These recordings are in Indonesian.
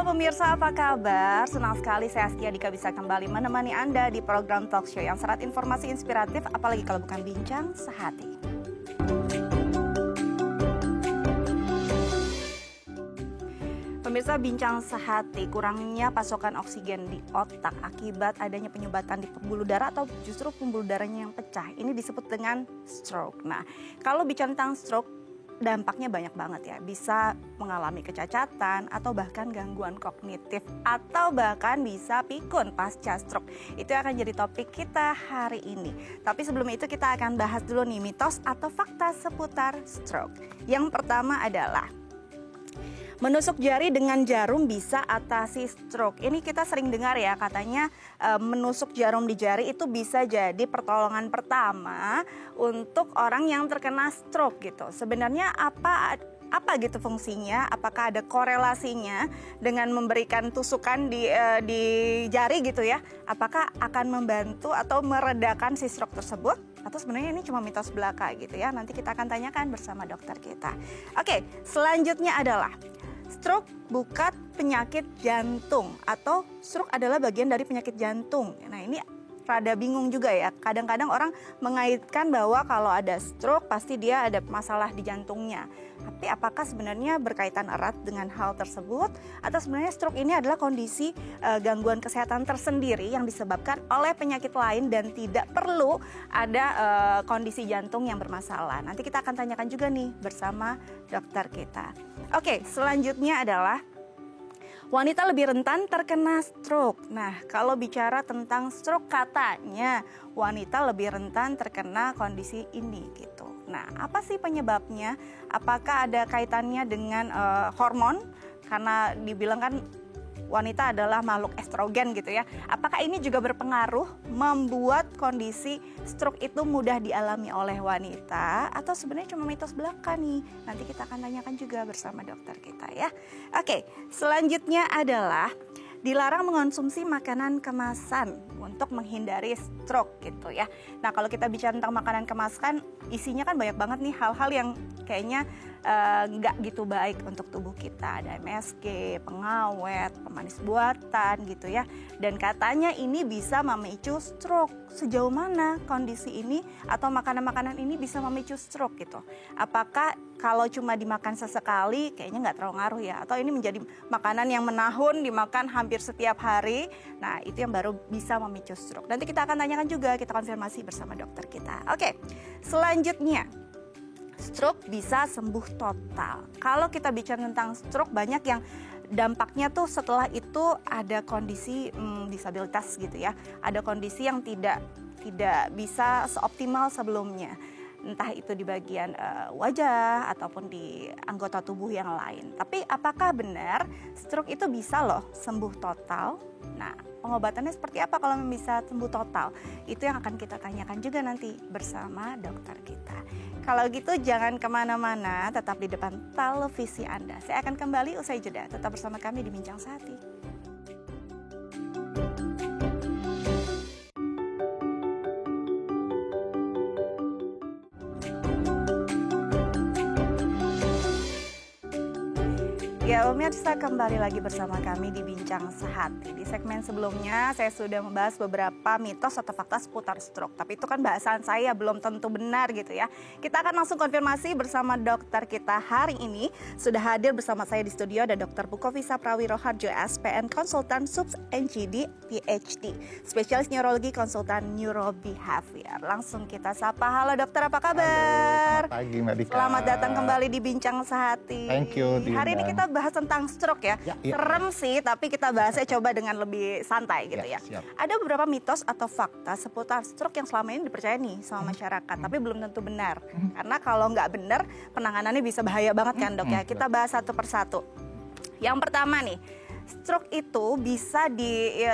pemirsa, apa kabar? Senang sekali saya Askia Dika bisa kembali menemani Anda di program talk show yang syarat informasi inspiratif, apalagi kalau bukan bincang sehati. Pemirsa, bincang sehati, kurangnya pasokan oksigen di otak akibat adanya penyumbatan di pembuluh darah atau justru pembuluh darahnya yang pecah. Ini disebut dengan stroke. Nah, kalau bicara tentang stroke, dampaknya banyak banget ya. Bisa mengalami kecacatan atau bahkan gangguan kognitif atau bahkan bisa pikun pasca stroke. Itu akan jadi topik kita hari ini. Tapi sebelum itu kita akan bahas dulu nih mitos atau fakta seputar stroke. Yang pertama adalah menusuk jari dengan jarum bisa atasi stroke. Ini kita sering dengar ya, katanya menusuk jarum di jari itu bisa jadi pertolongan pertama untuk orang yang terkena stroke gitu. Sebenarnya apa gitu fungsinya? Apakah ada korelasinya dengan memberikan tusukan di jari gitu ya? Apakah akan membantu atau meredakan si stroke tersebut? Atau sebenarnya ini cuma mitos belaka gitu ya? Nanti kita akan tanyakan bersama dokter kita. Oke, selanjutnya adalah stroke bukan penyakit jantung atau stroke adalah bagian dari penyakit jantung. Nah, ini rada bingung juga ya. Kadang-kadang orang mengaitkan bahwa kalau ada stroke pasti dia ada masalah di jantungnya. Tapi apakah sebenarnya berkaitan erat dengan hal tersebut? Atau sebenarnya stroke ini adalah kondisi gangguan kesehatan tersendiri yang disebabkan oleh penyakit lain dan tidak perlu ada kondisi jantung yang bermasalah. Nanti kita akan tanyakan juga nih bersama dokter kita. Oke, selanjutnya adalah wanita lebih rentan terkena stroke. Nah, kalau bicara tentang stroke katanya wanita lebih rentan terkena kondisi ini gitu. Nah, apa sih penyebabnya? Apakah ada kaitannya dengan hormon? Karena dibilang kan wanita adalah makhluk estrogen gitu ya. Apakah ini juga berpengaruh membuat kondisi stroke itu mudah dialami oleh wanita atau sebenarnya cuma mitos belaka nih? Nanti kita akan tanyakan juga bersama dokter kita ya. Oke, selanjutnya adalah dilarang mengonsumsi makanan kemasan untuk menghindari stroke gitu ya. Nah, kalau kita bicara tentang makanan kemasan, isinya kan banyak banget nih hal-hal yang kayaknya nggak gitu baik untuk tubuh kita. Ada MSG, pengawet, pemanis buatan gitu ya. Dan katanya ini bisa memicu stroke. Sejauh mana kondisi ini atau makanan-makanan ini bisa memicu stroke gitu? Apakah kalau cuma dimakan sesekali kayaknya nggak terlalu ngaruh ya? Atau ini menjadi makanan yang menahun dimakan hampir setiap hari? Nah, itu yang baru bisa memicu stroke. Nanti kita akan tanyakan juga, kita konfirmasi bersama dokter kita. Oke, selanjutnya. Stroke bisa sembuh total. Kalau kita bicara tentang stroke, banyak yang dampaknya tuh setelah itu ada kondisi disabilitas gitu ya. Ada kondisi yang tidak bisa seoptimal sebelumnya. Entah itu di bagian wajah ataupun di anggota tubuh yang lain. Tapi apakah benar stroke itu bisa loh sembuh total? Nah, pengobatannya seperti apa kalau bisa sembuh total? Itu yang akan kita tanyakan juga nanti bersama dokter kita. Kalau gitu jangan kemana-mana, tetap di depan televisi Anda. Saya akan kembali usai jeda, tetap bersama kami di Bincang Sehati. Ya, pemirsa, kembali lagi bersama kami di Bincang Sehati. Di segmen sebelumnya saya sudah membahas beberapa mitos atau fakta seputar stroke. Tapi itu kan bahasan saya, belum tentu benar gitu ya. Kita akan langsung konfirmasi bersama dokter kita hari ini. Sudah hadir bersama saya di studio ada Dr. Bukovisa Prawiroharjo, SPN, konsultan subs NGD, PhD, spesialis neurologi, konsultan neurobehavior. Langsung kita sapa. Halo dokter, apa kabar? Halo, selamat pagi Mbak Dika. Selamat datang kembali di Bincang Sehati. Thank you, Dina. Hari ini kita bahas tentang stroke ya. Serem sih, tapi kita bahasnya coba dengan lebih santai gitu ya. Siap. Ada beberapa mitos atau fakta seputar stroke yang selama ini dipercaya nih sama masyarakat, tapi belum tentu benar. Karena kalau nggak benar, penanganannya bisa bahaya banget kan dok ya. Kita bahas satu persatu. Yang pertama nih, stroke itu bisa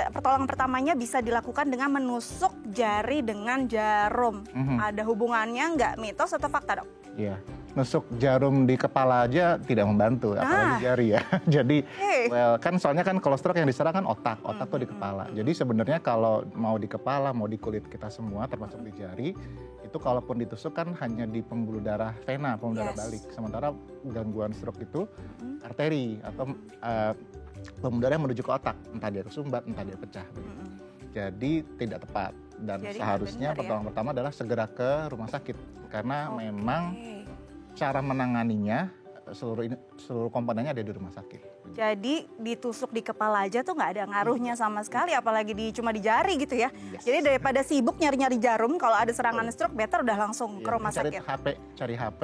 pertolongan pertamanya bisa dilakukan dengan menusuk jari dengan jarum. Ada hubungannya nggak, mitos atau fakta dok? Iya. Nusuk jarum di kepala aja tidak membantu, apalagi jari ya. Jadi, kan soalnya kan kalau stroke yang diserang kan otak tuh di kepala. Jadi sebenarnya kalau mau di kepala, mau di kulit kita semua, termasuk di jari, itu kalaupun ditusuk kan hanya di pembuluh darah vena, pembuluh darah balik. Sementara gangguan stroke itu arteri atau pembuluh darah yang menuju ke otak, entah dia kesumbat, entah dia pecah. Jadi tidak tepat dan seharusnya pertama-tama adalah segera ke rumah sakit karena memang cara menanganinya seluruh komponennya ada di rumah sakit. Jadi ditusuk di kepala aja tuh nggak ada ngaruhnya sama sekali, apalagi cuma di jari gitu ya. Jadi daripada sibuk nyari-nyari jarum, kalau ada serangan stroke, better udah langsung ke rumah sakit. Cari HP,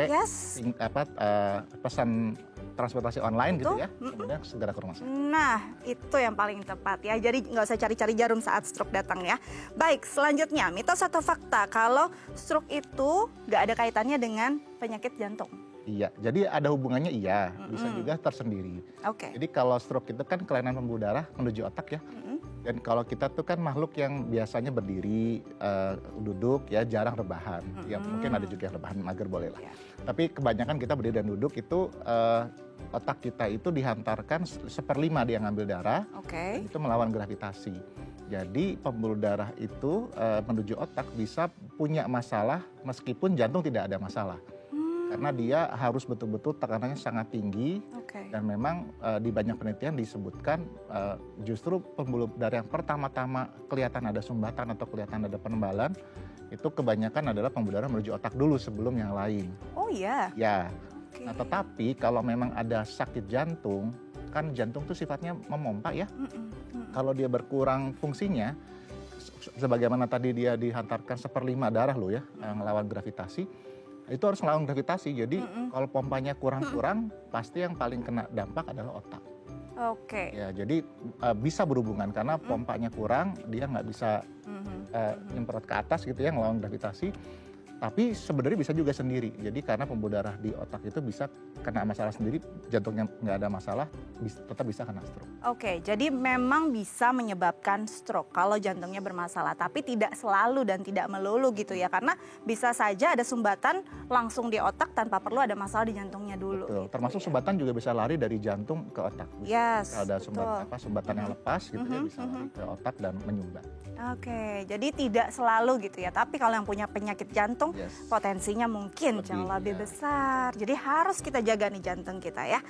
pesan transportasi online gitu ya, kemudian segera ke rumah sakit. Nah, itu yang paling tepat ya. Jadi nggak usah cari-cari jarum saat stroke datang ya. Baik, selanjutnya mitos atau fakta kalau stroke itu nggak ada kaitannya dengan penyakit jantung? Iya, jadi ada hubungannya bisa juga tersendiri. Jadi kalau stroke itu kan kelainan pembuluh darah menuju otak ya. Dan kalau kita tuh kan makhluk yang biasanya berdiri, duduk ya, jarang rebahan. Ya mungkin ada juga yang rebahan, mager boleh lah. Tapi kebanyakan kita berdiri dan duduk itu otak kita itu dihantarkan 1/5 dia ngambil darah, itu melawan gravitasi. Jadi pembuluh darah itu menuju otak bisa punya masalah meskipun jantung tidak ada masalah. Karena dia harus betul-betul tekanannya sangat tinggi dan memang di banyak penelitian disebutkan justru pembuluh darah yang pertama-tama kelihatan ada sumbatan atau kelihatan ada penebalan itu kebanyakan adalah pembuluh darah menuju otak dulu sebelum yang lain. Oh iya? Ya. Nah, tetapi kalau memang ada sakit jantung, kan jantung tuh sifatnya memompa ya. Kalau dia berkurang fungsinya, sebagaimana tadi dia dihantarkan 1/5 darah loh ya, ngelawan gravitasi, itu harus melawan gravitasi. Jadi kalau pompanya kurang-kurang, pasti yang paling kena dampak adalah otak. Ya, jadi bisa berhubungan karena pompanya kurang, dia nggak bisa nyemprot ke atas gitu ya, ngelawan gravitasi. Tapi sebenarnya bisa juga sendiri. Jadi karena pembuluh darah di otak itu bisa kena masalah sendiri, jantungnya nggak ada masalah, tetap bisa kena stroke. Jadi memang bisa menyebabkan stroke kalau jantungnya bermasalah. Tapi tidak selalu dan tidak melulu gitu ya. Karena bisa saja ada sumbatan langsung di otak tanpa perlu ada masalah di jantungnya dulu. Betul, gitu termasuk sumbatan juga bisa lari dari jantung ke otak. Kalau ada sumbatan yang lepas gitu ya, bisa lari ke otak dan menyumbat. Jadi tidak selalu gitu ya. Tapi kalau yang punya penyakit jantung, potensinya mungkin jauh lebih besar. Jadi harus kita jaga nih jantung kita ya.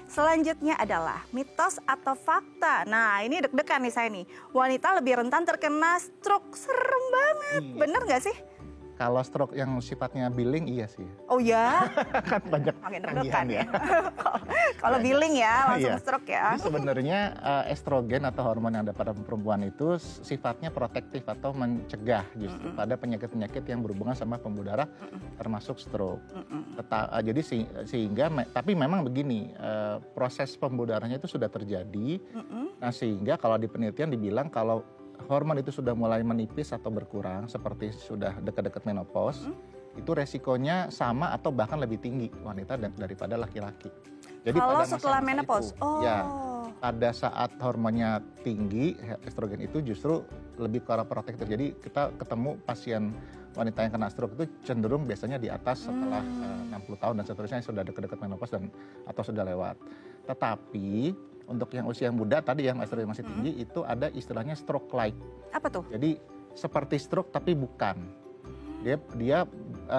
Selanjutnya adalah mitos atau fakta. Nah, ini deg-degan nih saya nih. Wanita lebih rentan terkena stroke. Serem banget. Bener nggak sih? Kalau stroke yang sifatnya billing iya sih. Oh ya? Kan banyak tagihan ya. Kalau billing ya langsung stroke ya. Jadi sebenarnya estrogen atau hormon yang ada pada perempuan itu sifatnya protektif atau mencegah justru pada penyakit-penyakit yang berhubungan sama pembuluh darah termasuk stroke. Jadi sehingga tapi memang begini, proses pembuluh darahnya itu sudah terjadi. Nah, sehingga kalau di penelitian dibilang kalau hormon itu sudah mulai menipis atau berkurang seperti sudah dekat-dekat menopause, itu resikonya sama atau bahkan lebih tinggi wanita daripada laki-laki. Jadi kalau pada setelah menopause, ya pada saat hormonnya tinggi, estrogen itu justru lebih protektif. Jadi kita ketemu pasien wanita yang kena stroke itu cenderung biasanya di atas setelah 60 tahun dan seterusnya sudah dekat-dekat menopause atau sudah lewat. Tetapi untuk yang usia muda tadi yang estrogen masih tinggi itu ada istilahnya stroke like. Apa tuh? Jadi seperti stroke tapi bukan. Dia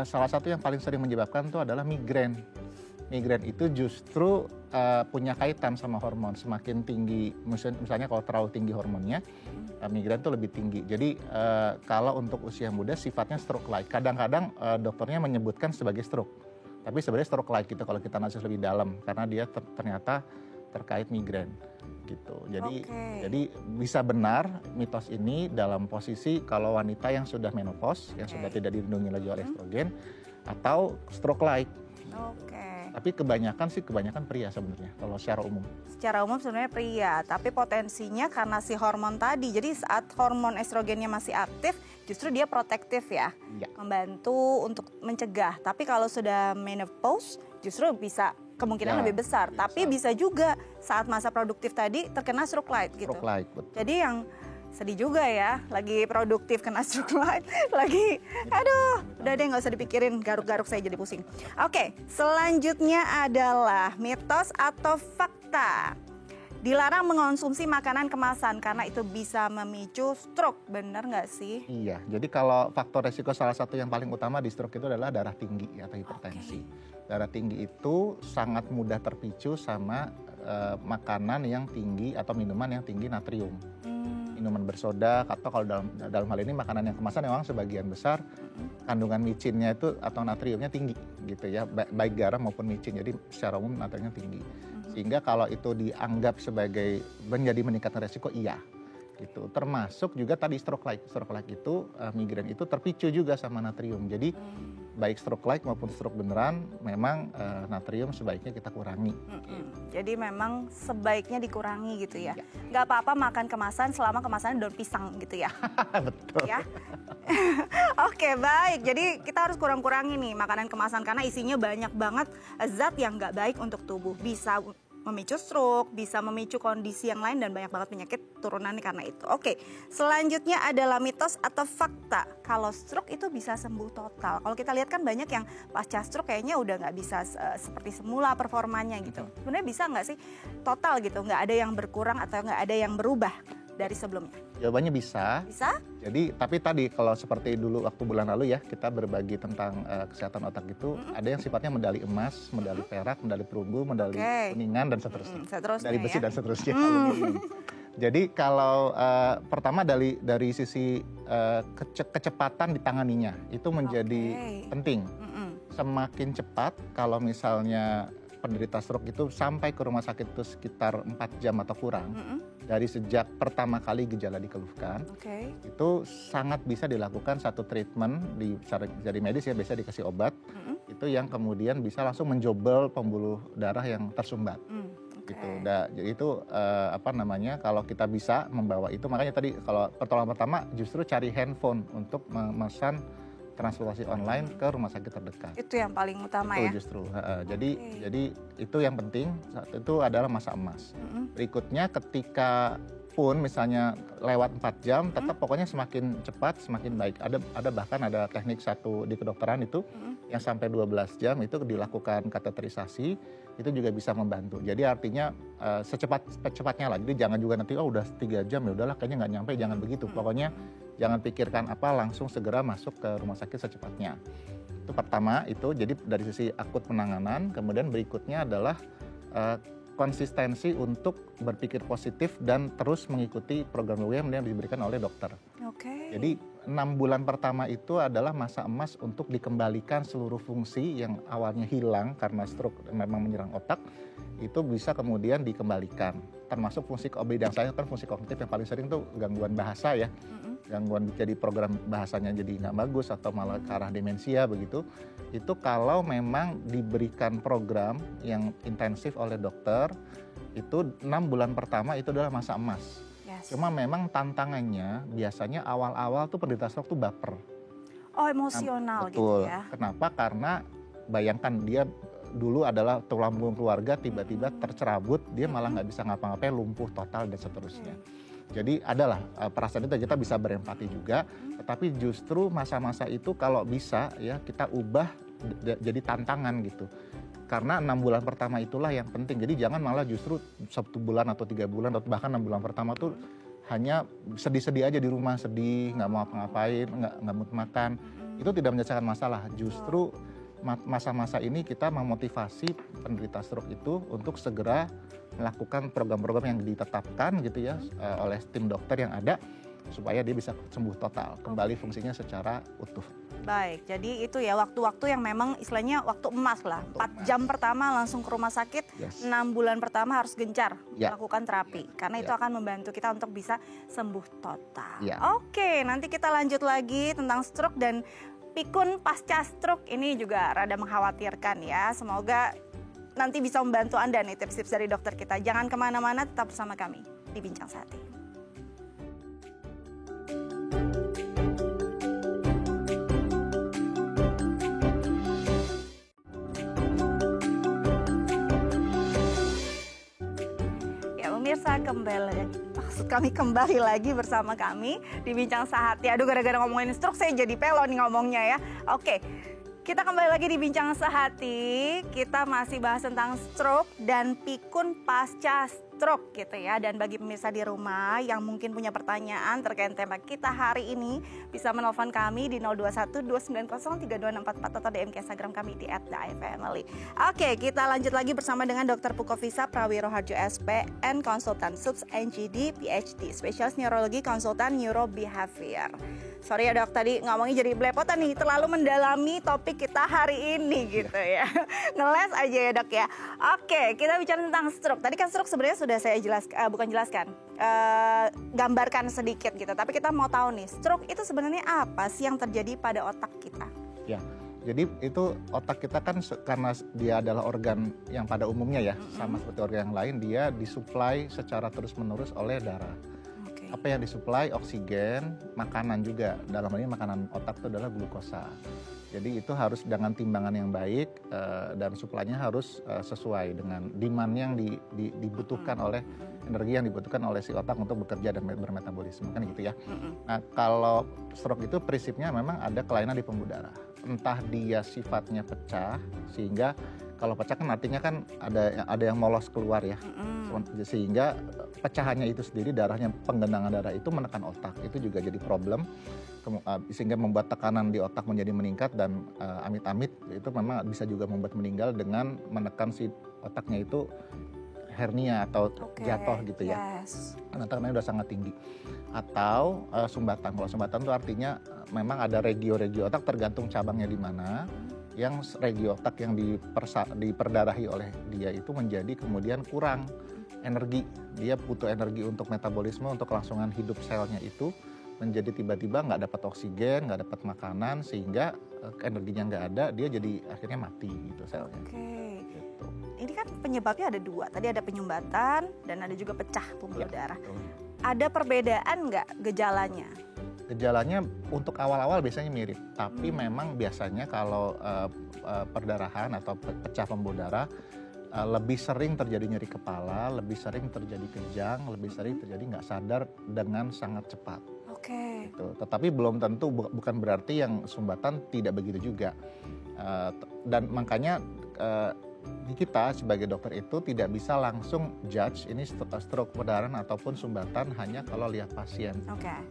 salah satu yang paling sering menyebabkan itu adalah migrain. Migrain itu justru punya kaitan sama hormon. Semakin tinggi, misalnya kalau terlalu tinggi hormonnya, migrain itu lebih tinggi. Jadi kalau untuk usia muda sifatnya stroke like. Kadang-kadang dokternya menyebutkan sebagai stroke. Tapi sebenarnya stroke like gitu kalau kita analisis lebih dalam karena dia ternyata terkait migrain gitu. Jadi bisa benar mitos ini dalam posisi kalau wanita yang sudah menopause, yang sudah tidak dilindungi lagi oleh estrogen atau stroke like. Tapi kebanyakan pria sebenarnya kalau secara umum. Secara umum sebenarnya pria, tapi potensinya karena si hormon tadi. Jadi saat hormon estrogennya masih aktif, justru dia protektif ya. Membantu untuk mencegah. Tapi kalau sudah menopause, justru bisa kemungkinan lebih besar. Tapi bisa juga saat masa produktif tadi terkena stroke light gitu. Stroke light, betul. Jadi yang sedih juga ya, lagi produktif kena stroke light, lagi aduh, udah deh nggak usah dipikirin, garuk-garuk saya jadi pusing. Selanjutnya adalah mitos atau fakta. Dilarang mengonsumsi makanan kemasan karena itu bisa memicu stroke, benar nggak sih? Iya, jadi kalau faktor resiko salah satu yang paling utama di stroke itu adalah darah tinggi atau hipertensi. Darah tinggi itu sangat mudah terpicu sama makanan yang tinggi atau minuman yang tinggi natrium. Minuman bersoda atau kalau dalam hal ini makanan yang kemasan memang sebagian besar kandungan micinnya itu atau natriumnya tinggi gitu ya, baik garam maupun micin. Jadi secara umum natriumnya tinggi. Sehingga kalau itu dianggap sebagai meningkatkan resiko, iya gitu. Termasuk juga tadi stroke like itu migrain itu terpicu juga sama natrium. Jadi baik stroke like maupun stroke beneran memang natrium sebaiknya kita kurangi. Jadi memang sebaiknya dikurangi gitu ya. Nggak apa-apa makan kemasan selama kemasannya daun pisang gitu ya. Betul. Ya. Oke, baik. Jadi kita harus kurang-kurangi nih makanan kemasan karena isinya banyak banget zat yang nggak baik untuk tubuh. Bisa memicu stroke, bisa memicu kondisi yang lain dan banyak banget penyakit turunan karena itu. Oke, selanjutnya adalah mitos atau fakta kalau stroke itu bisa sembuh total. Kalau kita lihat kan banyak yang pasca stroke kayaknya udah nggak bisa seperti semula performanya gitu. Sebenarnya bisa nggak sih total gitu, nggak ada yang berkurang atau nggak ada yang berubah dari sebelumnya? Jawabannya bisa. Bisa? Jadi tapi tadi kalau seperti dulu waktu bulan lalu ya kita berbagi tentang kesehatan otak itu ada yang sifatnya medali emas, medali perak, medali perunggu, medali kuningan dan seterusnya. Medali besi dan seterusnya. Jadi kalau pertama dari sisi kecepatan ditanganinya itu menjadi penting. Semakin cepat kalau misalnya penderita stroke itu sampai ke rumah sakit itu sekitar 4 jam atau kurang. Dari sejak pertama kali gejala dikeluhkan, itu sangat bisa dilakukan satu treatment dari medis ya, biasa dikasih obat, itu yang kemudian bisa langsung menjobel pembuluh darah yang tersumbat. Gitu. Jadi itu kalau kita bisa membawa itu, makanya tadi kalau pertolongan pertama justru cari handphone untuk memesan transportasi online ke rumah sakit terdekat. Itu yang paling utama ya? Justru. Jadi itu yang penting, itu adalah masa emas. Berikutnya ketika pun misalnya lewat 4 jam, tetap pokoknya semakin cepat semakin baik. Ada bahkan ada teknik satu di kedokteran itu yang sampai 12 jam itu dilakukan kateterisasi, itu juga bisa membantu. Jadi artinya secepatnya lah. Jadi jangan juga nanti udah 3 jam ya udahlah kayaknya nggak nyampe, jangan begitu. Pokoknya jangan pikirkan langsung segera masuk ke rumah sakit secepatnya. Itu pertama itu, jadi dari sisi akut penanganan. Kemudian berikutnya adalah konsistensi untuk berpikir positif dan terus mengikuti program-program yang diberikan oleh dokter. Jadi 6 bulan pertama itu adalah masa emas untuk dikembalikan seluruh fungsi yang awalnya hilang karena stroke memang menyerang otak, itu bisa kemudian dikembalikan. Termasuk fungsi bidang saya kan fungsi kognitif yang paling sering tuh gangguan bahasa ya. Gangguan jadi program bahasanya jadi nggak bagus atau malah ke arah demensia begitu. Itu kalau memang diberikan program yang intensif oleh dokter, itu 6 bulan pertama itu adalah masa emas. Cuma memang tantangannya biasanya awal-awal tuh penderita stroke tuh baper. Oh, emosional betul. Gitu ya. Kenapa? Karena bayangkan dia dulu adalah tulang punggung keluarga, tiba-tiba tercerabut, dia malah nggak bisa ngapa-ngapain, lumpuh total dan seterusnya. Jadi adalah perasaan itu kita bisa berempati juga, tetapi justru masa-masa itu kalau bisa ya kita ubah jadi tantangan gitu. Karena 6 bulan pertama itulah yang penting. Jadi jangan malah justru 1 bulan atau 3 bulan atau bahkan 6 bulan pertama tuh hanya sedih-sedih aja di rumah, sedih, nggak mau apa-ngapain, nggak mau makan. Itu tidak menyelesaikan masalah. Justru masa-masa ini kita memotivasi penderita stroke itu untuk segera melakukan program-program yang ditetapkan gitu ya oleh tim dokter yang ada supaya dia bisa sembuh total, kembali fungsinya secara utuh. Baik, jadi itu ya waktu-waktu yang memang istilahnya waktu emas lah. 4 jam pertama langsung ke rumah sakit, 6 bulan pertama harus gencar melakukan terapi. Karena itu akan membantu kita untuk bisa sembuh total. Oke, nanti kita lanjut lagi tentang stroke dan pikun pasca stroke ini juga rada mengkhawatirkan ya. Semoga nanti bisa membantu Anda nih tips-tips dari dokter kita. Jangan kemana-mana, tetap bersama kami di Bincang Sehati. Pemirsa kembali lagi bersama kami di Bincang Sehati. Aduh, gara-gara ngomongin stroke saya jadi pelo nih ngomongnya ya. Oke, kita kembali lagi di Bincang Sehati. Kita masih bahas tentang stroke dan pikun pasca stroke. stroke gitu ya. Dan bagi pemirsa di rumah yang mungkin punya pertanyaan terkait tema kita hari ini, bisa menelpon kami di 021 290 32644 atau DM ke Instagram kami di @daifamily. Oke, kita lanjut lagi bersama dengan Dr. Pukovisa Prawiroharjo SPN, konsultan SUPS NGD PhD, spesialis neurologi, konsultan neurobehavior. Sorry ya dok, tadi ngomongnya jadi belepotan nih, terlalu mendalami topik kita hari ini gitu ya. Ngeles aja ya dok ya. Oke, kita bicara tentang stroke. Tadi kan stroke sebenarnya sudah saya gambarkan sedikit gitu. Tapi kita mau tahu nih, stroke itu sebenarnya apa sih yang terjadi pada otak kita? Ya, jadi itu otak kita kan karena dia adalah organ yang pada umumnya ya, sama seperti organ yang lain, dia disuplai secara terus-menerus oleh darah. Apa yang disuplai? Oksigen, makanan juga. Dalam hal ini makanan otak itu adalah glukosa. Jadi itu harus dengan timbangan yang baik dan suplainya harus sesuai dengan demand yang dibutuhkan oleh energi yang dibutuhkan oleh si otak untuk bekerja dan bermetabolisme kan gitu ya. Nah kalau stroke itu prinsipnya memang ada kelainan di pembuluh darah. Entah dia sifatnya pecah sehingga kalau pecah kan artinya kan ada yang molos keluar ya. Sehingga pecahannya itu sendiri darahnya, penggenangan darah itu menekan otak, itu juga jadi problem sehingga membuat tekanan di otak menjadi meningkat dan amit-amit itu memang bisa juga membuat meninggal dengan menekan si otaknya itu hernia atau jatuh gitu ya. Karena tekanannya udah sangat tinggi. Atau sumbatan. Kalau sumbatan itu artinya memang ada regio-regio otak tergantung cabangnya di mana. Yang regio otak yang diperdarahi oleh dia itu menjadi kemudian kurang energi. Dia butuh energi untuk metabolisme, untuk kelangsungan hidup selnya itu menjadi tiba-tiba nggak dapat oksigen, nggak dapat makanan, sehingga energinya nggak ada, dia jadi akhirnya mati gitu selnya. Gitu. Ini kan penyebabnya ada dua, tadi ada penyumbatan dan ada juga pecah pembuluh darah. Ada perbedaan nggak gejalanya? Gejalanya untuk awal-awal biasanya mirip, tapi memang biasanya kalau perdarahan atau pecah pembuluh darah lebih sering terjadi nyeri kepala, lebih sering terjadi kejang, lebih sering terjadi nggak sadar dengan sangat cepat. Gitu. Tetapi belum tentu, bukan berarti yang sumbatan tidak begitu juga. Dan makanya di kita sebagai dokter itu tidak bisa langsung judge ini stroke perdarahan ataupun sumbatan hanya kalau lihat pasien.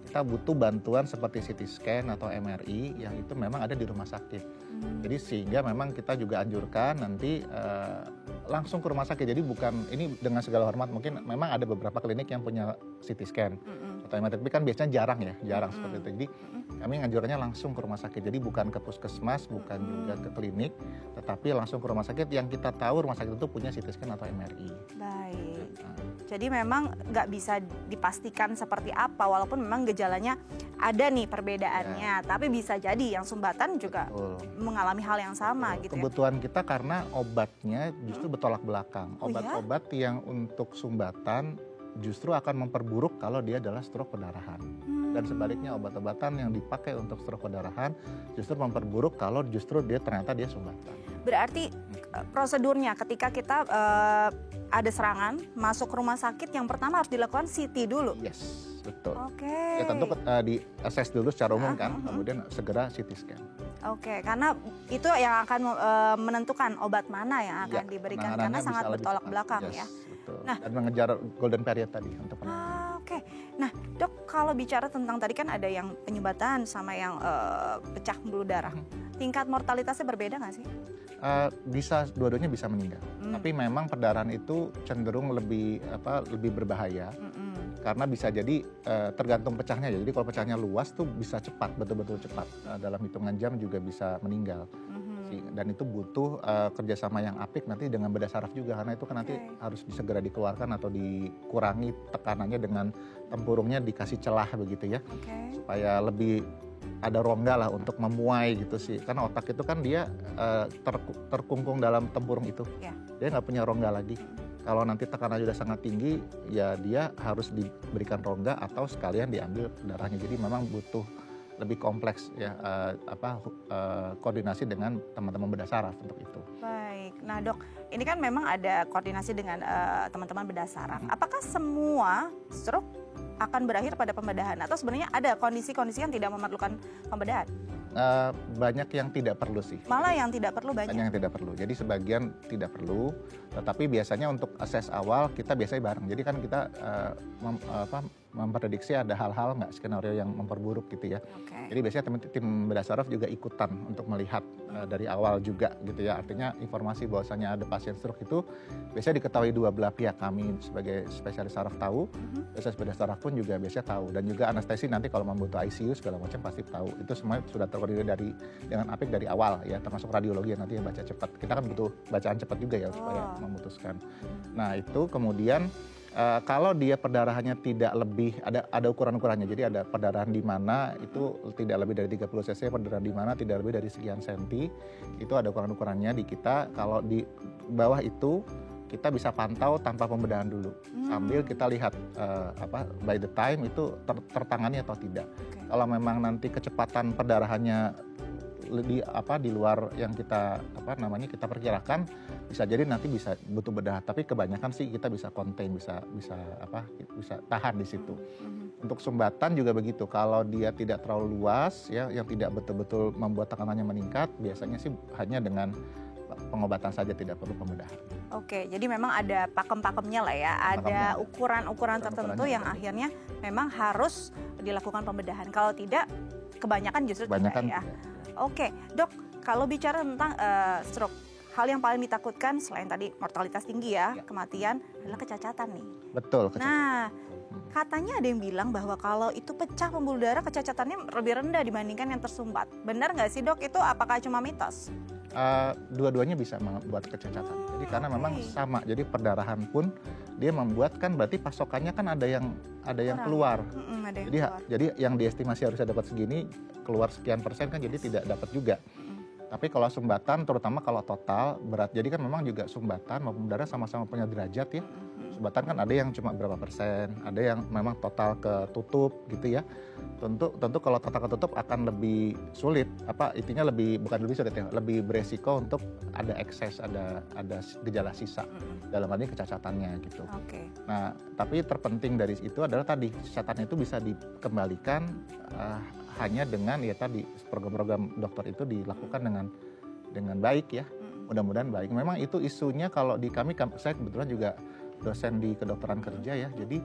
Kita butuh bantuan seperti CT scan atau MRI yang itu memang ada di rumah sakit. Jadi sehingga memang kita juga anjurkan nanti langsung ke rumah sakit. Jadi bukan ini dengan segala hormat, mungkin memang ada beberapa klinik yang punya CT scan atau MRI, tapi kan biasanya jarang seperti itu. Jadi kami menganjurkannya langsung ke rumah sakit. Jadi bukan ke puskesmas, bukan juga ke klinik, tetapi langsung ke rumah sakit yang kita tahu rumah sakit itu punya CT scan atau MRI. Baik. Jadi memang nggak bisa dipastikan seperti apa, walaupun memang gejalanya ada nih perbedaannya. Tapi bisa jadi yang sumbatan juga mengalami hal yang sama gitu. Kebutuhan kita karena obatnya justru bertolak belakang. Obat-obat yang untuk sumbatan justru akan memperburuk kalau dia adalah stroke perdarahan. Dan sebaliknya obat-obatan yang dipakai untuk stroke perdarahan justru memperburuk kalau justru ternyata dia sumbatan. Berarti prosedurnya ketika kita ada serangan masuk ke rumah sakit, yang pertama harus dilakukan CT dulu. Yes, betul. Ya tentu di-assess dulu secara umum kan, kemudian segera CT scan. Karena itu yang akan menentukan obat mana yang akan diberikan karena sangat bertolak belakang ya. Betul. Nah, dan mengejar golden period tadi untuk Nah dok, kalau bicara tentang tadi kan ada yang penyumbatan sama yang pecah pembuluh darah, tingkat mortalitasnya berbeda nggak sih? Bisa, dua-duanya bisa meninggal. Tapi memang perdarahan itu cenderung lebih berbahaya. Karena bisa jadi tergantung pecahnya ya. Jadi kalau pecahnya luas tuh bisa cepat, betul-betul cepat. Dalam hitungan jam juga bisa meninggal. Dan itu butuh kerjasama yang apik nanti dengan bedah saraf juga. Karena itu kan nanti harus segera dikeluarkan atau dikurangi tekanannya dengan tempurungnya dikasih celah begitu ya. Supaya lebih ada rongga lah untuk memuai gitu sih. Karena otak itu kan dia terkungkung dalam tempurung itu. Dia nggak punya rongga lagi. Kalau nanti tekanannya sudah sangat tinggi, ya dia harus diberikan rongga atau sekalian diambil darahnya. Jadi memang butuh lebih kompleks ya koordinasi dengan teman-teman bedah saraf untuk itu. Baik, nah dok, ini kan memang ada koordinasi dengan teman-teman bedah saraf. Apakah semua stroke akan berakhir pada pembedahan atau sebenarnya ada kondisi-kondisi yang tidak memerlukan pembedahan? banyak yang tidak perlu sih. Malah yang tidak perlu banyak. Banyak yang tidak perlu. Jadi sebagian tidak perlu, tetapi biasanya untuk assess awal kita biasanya bareng. Jadi kan kita memprediksi ada hal-hal nggak skenario yang memperburuk gitu ya. Okay. Jadi biasanya tim bedah saraf juga ikutan untuk melihat dari awal juga gitu ya. Artinya informasi bahwasanya ada pasien stroke itu biasanya diketahui dua belah pihak. Kami sebagai spesialis saraf tahu, spesialis bedah saraf pun juga biasanya tahu. Dan juga anestesi nanti kalau membutuh ICU segala macam pasti tahu. Itu semua sudah terkoordinir dengan apik dari awal ya, termasuk radiologi yang nanti yang baca cepat. Kita kan butuh bacaan cepat juga ya supaya memutuskan. Nah itu kemudian kalau dia perdarahannya tidak lebih, ada ukuran-ukurannya. Jadi ada perdarahan di mana itu tidak lebih dari 30 cc, perdarahan di mana tidak lebih dari sekian senti. Itu ada ukuran-ukurannya di kita. Kalau di bawah itu kita bisa pantau tanpa pembedahan dulu. Sambil kita lihat by the time itu tertangani atau tidak. Okay. Kalau memang nanti kecepatan perdarahannya di luar yang kita kita perkirakan, bisa jadi nanti bisa butuh bedah, tapi kebanyakan sih kita bisa contain, bisa tahan di situ. Untuk sumbatan juga begitu, kalau dia tidak terlalu luas ya, yang tidak betul-betul membuat tekanannya meningkat, biasanya sih hanya dengan pengobatan saja, tidak perlu pembedahan. Oke, jadi memang ada pakem-pakemnya lah ya, ada ukuran-ukuran tertentu yang akhirnya memang harus dilakukan pembedahan. Kalau tidak, kebanyakan justru tidak ya. Oke, Dok, kalau bicara tentang stroke, hal yang paling ditakutkan selain tadi mortalitas tinggi ya, kematian adalah kecacatan nih. Betul, kecacatan. Nah, katanya ada yang bilang bahwa kalau itu pecah pembuluh darah, kecacatannya lebih rendah dibandingkan yang tersumbat. Benar nggak sih, Dok? Itu apakah cuma mitos? Dua-duanya bisa membuat kecacatan. Jadi karena memang sama. Jadi perdarahan pun dia membuat kan berarti pasokannya kan ada yang keluar. Jadi yang diestimasi harusnya dapat segini, keluar sekian persen kan jadi tidak dapat juga. Tapi kalau sumbatan, terutama kalau total berat, jadi kan memang juga sumbatan maupun darah sama-sama punya derajat ya. Sumbatan kan ada yang cuma berapa persen, ada yang memang total ketutup gitu ya. Tentu kalau total ketutup akan lebih sulit, bukan lebih sulit ya, lebih beresiko untuk ada ekses, ada gejala sisa dalam hal ini kecacatannya gitu. Okay. Nah, tapi terpenting dari itu adalah tadi cacatan itu bisa dikembalikan hanya dengan ya tadi program-program dokter itu dilakukan dengan baik ya, mudah-mudahan baik. Memang itu isunya kalau di kami, saya kebetulan juga dosen di kedokteran kerja ya, jadi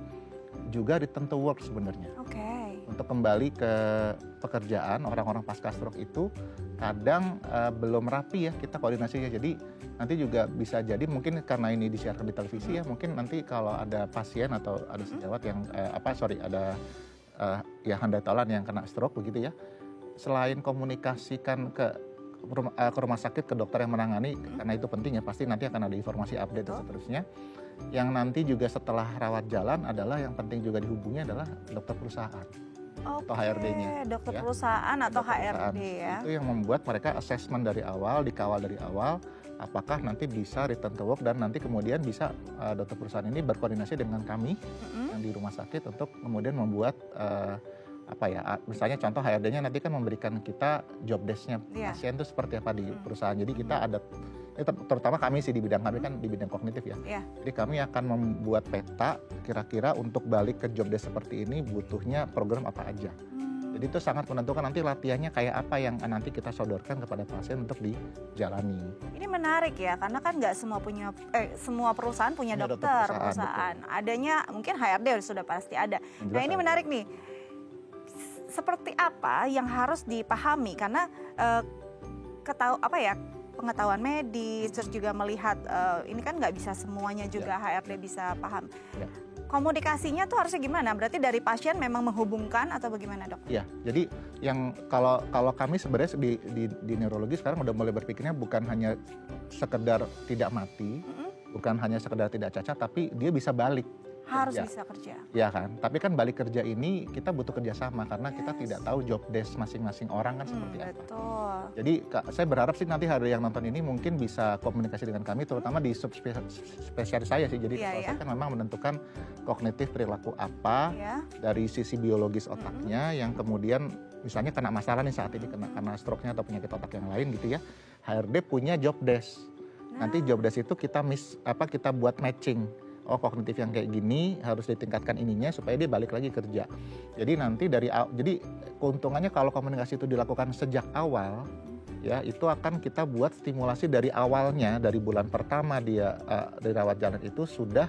juga return to work sebenarnya. Okay. Untuk kembali ke pekerjaan orang-orang pasca stroke itu kadang belum rapi ya kita koordinasinya. Jadi nanti juga bisa jadi mungkin karena ini disiarkan di televisi ya, mungkin nanti kalau ada pasien atau ada sejawat yang handai tolan yang kena stroke begitu ya, selain komunikasikan ke rumah sakit, ke dokter yang menangani, karena itu penting ya, pasti nanti akan ada informasi update dan seterusnya. Yang nanti juga setelah rawat jalan adalah yang penting juga dihubungi adalah dokter perusahaan atau HRD-nya. Dokter perusahaan atau HRD ya. Itu yang membuat mereka assessment dari awal, dikawal dari awal, apakah nanti bisa return to work, dan nanti kemudian bisa dokter perusahaan ini berkoordinasi dengan kami yang di rumah sakit untuk kemudian membuat misalnya contoh HRD-nya nanti kan memberikan kita job desk-nya pasien itu seperti apa di perusahaan. Jadi kita ada, terutama kami sih di bidang kami kan di bidang kognitif ya. Jadi kami akan membuat peta kira-kira untuk balik ke job desk seperti ini butuhnya program apa aja. Jadi itu sangat menentukan nanti latihannya kayak apa yang nanti kita sodorkan kepada pasien untuk dijalani. Ini menarik ya, karena kan nggak semua perusahaan punya dokter perusahaan. Adanya mungkin HRD sudah pasti ada. Nah ini menarik nih. Seperti apa yang harus dipahami, karena pengetahuan medis, terus juga melihat ini kan nggak bisa semuanya juga HRD bisa paham. Komunikasinya tuh harusnya gimana? Berarti dari pasien memang menghubungkan atau bagaimana, Dok? Iya, jadi yang kalau kami sebenarnya di neurologi sekarang udah mulai berpikirnya bukan hanya sekedar tidak mati, bukan hanya sekedar tidak cacat, tapi dia bisa balik. Harus bisa kerja. Ya kan, tapi kan balik kerja ini kita butuh kerjasama karena kita tidak tahu job desk masing-masing orang kan seperti apa. Betul. Jadi saya berharap sih nanti hari yang nonton ini mungkin bisa komunikasi dengan kami, terutama di subspesialis saya sih. Jadi saya kan memang menentukan kognitif perilaku apa dari sisi biologis otaknya yang kemudian misalnya kena masalah nih saat ini karena stroke-nya atau penyakit otak yang lain gitu ya. HRD punya job desk. Nanti job desk itu kita buat matching oh kognitif yang kayak gini harus ditingkatkan ininya supaya dia balik lagi kerja. Jadi nanti jadi keuntungannya kalau komunikasi itu dilakukan sejak awal, ya itu akan kita buat stimulasi dari awalnya, dari bulan pertama dia dirawat jalan itu sudah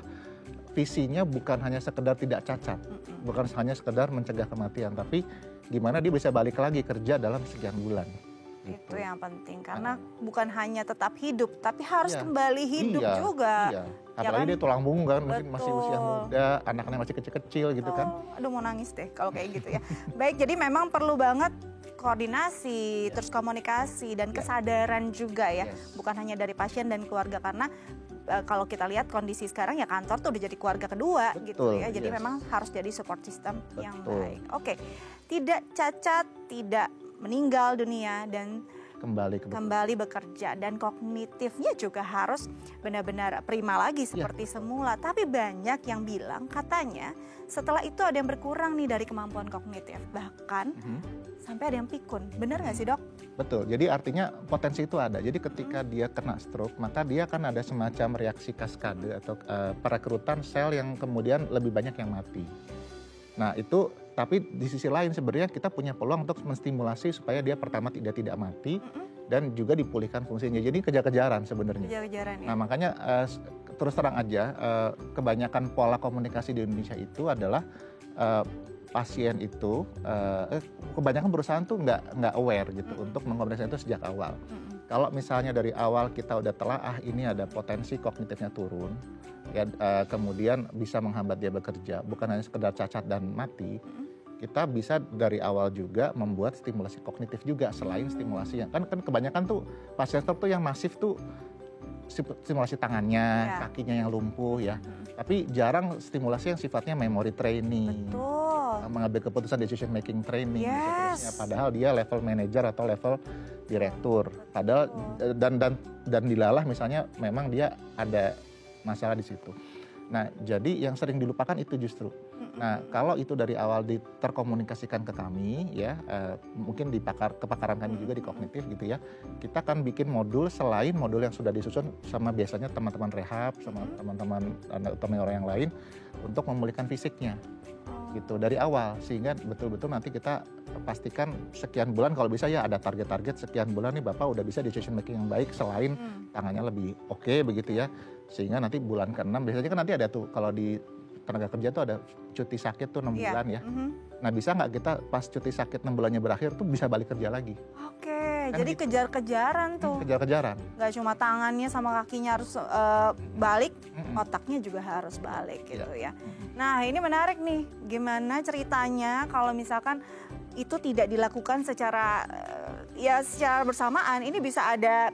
visinya bukan hanya sekedar tidak cacat, bukan hanya sekedar mencegah kematian, tapi gimana dia bisa balik lagi kerja dalam sekian bulan. Itu yang penting, karena bukan hanya tetap hidup, tapi harus kembali hidup juga. Iya. Apalagi dia tulang punggung kan, mungkin masih usia muda, anak-anak masih kecil-kecil gitu kan. Aduh mau nangis deh kalau kayak gitu ya. Baik, jadi memang perlu banget koordinasi, terus komunikasi dan kesadaran juga ya. Bukan hanya dari pasien dan keluarga, karena kalau kita lihat kondisi sekarang ya kantor tuh udah jadi keluarga kedua. Betul, gitu ya. Jadi memang harus jadi support system yang baik. Oke, tidak cacat, tidak meninggal dunia, dan kembali bekerja, dan kognitifnya juga harus benar-benar prima lagi seperti semula. Tapi banyak yang bilang katanya setelah itu ada yang berkurang nih dari kemampuan kognitif, bahkan sampai ada yang pikun. Benar nggak sih dok? Betul, jadi artinya potensi itu ada. Jadi ketika dia kena stroke, maka dia akan ada semacam reaksi kaskade atau perekrutan sel yang kemudian lebih banyak yang mati. Nah itu, tapi di sisi lain sebenarnya kita punya peluang untuk menstimulasi supaya dia pertama tidak mati dan juga dipulihkan fungsinya. Jadi kejar-kejaran sebenarnya. Kejar-kejaran ya. Nah makanya terus terang aja kebanyakan pola komunikasi di Indonesia itu adalah pasien itu kebanyakan perusahaan tuh nggak aware gitu untuk mengkomunikasikan itu sejak awal. Kalau misalnya dari awal kita udah telah ini ada potensi kognitifnya turun, ya kemudian bisa menghambat dia bekerja, bukan hanya sekedar cacat dan mati, kita bisa dari awal juga membuat stimulasi kognitif juga selain stimulasi yang kan kebanyakan tuh pasien stroke tuh yang masif tuh stimulasi tangannya, kakinya yang lumpuh ya, tapi jarang stimulasi yang sifatnya memory training. Mengambil keputusan decision making training seterusnya, padahal dia level manager atau level direktur, padahal dan dilalah misalnya memang dia ada masalah di situ. Nah jadi yang sering dilupakan itu justru. Nah kalau itu dari awal terkomunikasikan ke kami ya, mungkin di kepakaran kami juga di kognitif gitu ya, kita akan bikin modul selain modul yang sudah disusun sama biasanya teman-teman rehab sama teman-teman orang yang lain untuk memulihkan fisiknya gitu dari awal, sehingga betul-betul nanti kita pastikan sekian bulan kalau bisa ya ada target-target sekian bulan nih Bapak udah bisa decision making yang baik selain tangannya lebih oke begitu ya, sehingga nanti bulan ke-6 biasanya kan nanti ada tuh kalau di tenaga kerja tuh ada cuti sakit tuh 6 bulan ya. Nah bisa nggak kita pas cuti sakit 6 bulannya berakhir tuh bisa balik kerja lagi. Oke, kan jadi gitu. Kejar-kejaran tuh. Kejar-kejaran. Gak cuma tangannya sama kakinya harus balik, otaknya juga harus balik gitu ya. Nah ini menarik nih, gimana ceritanya kalau misalkan itu tidak dilakukan secara secara bersamaan, ini bisa ada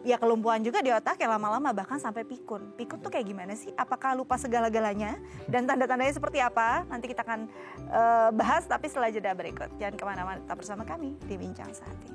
ya kelumpuhan juga di otak yang lama-lama bahkan sampai pikun. Pikun tuh kayak gimana sih? Apakah lupa segala-galanya? Dan tanda-tandanya seperti apa? Nanti kita akan bahas tapi setelah jeda berikut. Jangan kemana-mana, tetap bersama kami di Bincang Sehati.